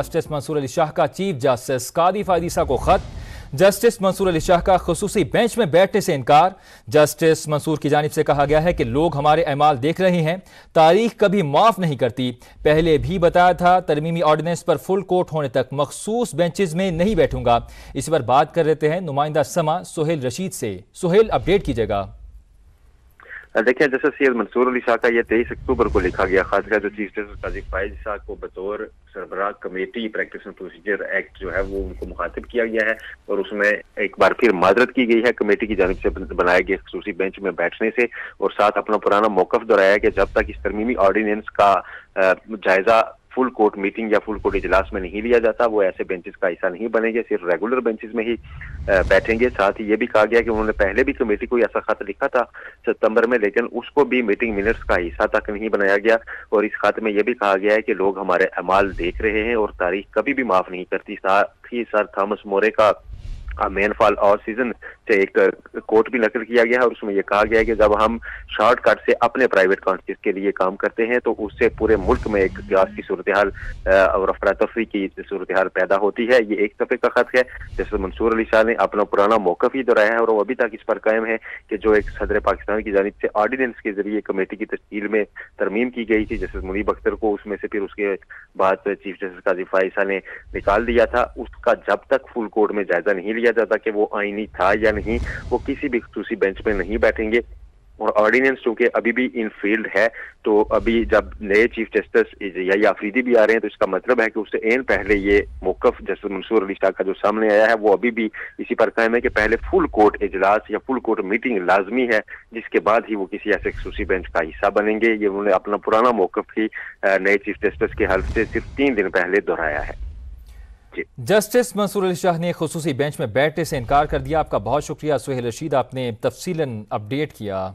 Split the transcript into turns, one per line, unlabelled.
Justice Mansoor Ali Shah का chief justice कादी फायदीसा को खत। जस्टिस मंसूर अली शाह का खुसूसी बेंच में बैठने से इनकार। जस्टिस मंसूर की जानिब से कहा गया है कि लोग हमारे अमाल देख रहे हैं, तारीख कभी माफ नहीं करती। पहले भी बताया था तरमीमी ऑर्डिनेंस पर फुल कोर्ट होने तक मखसूस बेंचेस में नहीं बैठूंगा। इस पर बात कर लेते हैं नुमाइंदा समा सुहेल रशीद से। सुहेल, अपडेट कीजिएगा।
देखिए, जैसे सैयद मंसूर अली शाह का ये 23 अक्टूबर को लिखा गया खत है जो चीफ जस्टिस काजी फायदीसा को बतौर सरबराह committee practice and procedure act जो है वो उनको मुखातिब किया गया है और उसमें एक बार फिर माजरत की गई है कमेटी की जानिब से बनाए गए खसूसी बेंच में बैठने से, और साथ अपना पुराना मौकफ दोहराया कि जब तक इस तरमीमी ऑर्डिनेंस का जायजा फुल कोर्ट मीटिंग या फुल कोर्ट इजलास में नहीं लिया जाता वो ऐसे बेंचेस का हिस्सा नहीं बनेंगे, सिर्फ रेगुलर बेंचेस में ही बैठेंगे। साथ ही ये भी कहा गया कि उन्होंने पहले भी कमेटी को ऐसा खत लिखा था सितंबर में, लेकिन उसको भी मीटिंग मिनट्स का हिस्सा तक नहीं बनाया गया। और इस खत में यह भी कहा गया है कि लोग हमारे अमाल देख रहे हैं और तारीख कभी भी माफ नहीं करती। साथ ही सर थॉमस मोरे का मेन फॉल और सीजन से एक कोट भी नकल किया गया है और उसमें यह कहा गया है कि जब हम शॉर्टकट से अपने प्राइवेट कॉन्फ्रेंस के लिए काम करते हैं तो उससे पूरे मुल्क में एक क्लास की सूरत हाल और अफरा तफरी की सूरत हाल पैदा होती है। ये एक दफे का खत है जैसे मंसूर अली शाह ने अपना पुराना मौकफ ही दोहराया है और वो अभी तक इस पर कायम है कि जो एक सदर पाकिस्तान की जानिब से ऑर्डिनेंस के जरिए कमेटी की तश्कील में तरमीम की गई थी जस्टिस मुनीब अख्तर को, उसमें से फिर उसके बाद चीफ जस्टिस काजी फायदीसा ने निकाल दिया था, उसका जब तक फुल कोर्ट में जायजा नहीं लिया जाता कि वो आईनी था या नहीं, वो किसी भी खसूसी बेंच में नहीं बैठेंगे। और ऑर्डिनेंस चूंकि अभी भी इन फील्ड है तो अभी जब नए चीफ जस्टिस या अफरीदी भी आ रहे हैं तो इसका मतलब है कि उससे एन पहले ये मौकफ जस्टिस मंसूर अली शाह का जो सामने आया है वो अभी भी इसी पर कायम है कि पहले फुल कोर्ट इजलास या फुल कोर्ट मीटिंग लाजमी है, जिसके बाद ही वो किसी ऐसे खसूसी बेंच का हिस्सा बनेंगे। ये उन्होंने अपना पुराना मौकफ ही नए चीफ जस्टिस के हल्फ से सिर्फ 3 दिन पहले दोहराया है।
जस्टिस मंसूर अली शाह ने खुसूसी बेंच में बैठने से इनकार कर दिया। आपका बहुत शुक्रिया सुहेल रशीद, आपने तफसीलन अपडेट किया।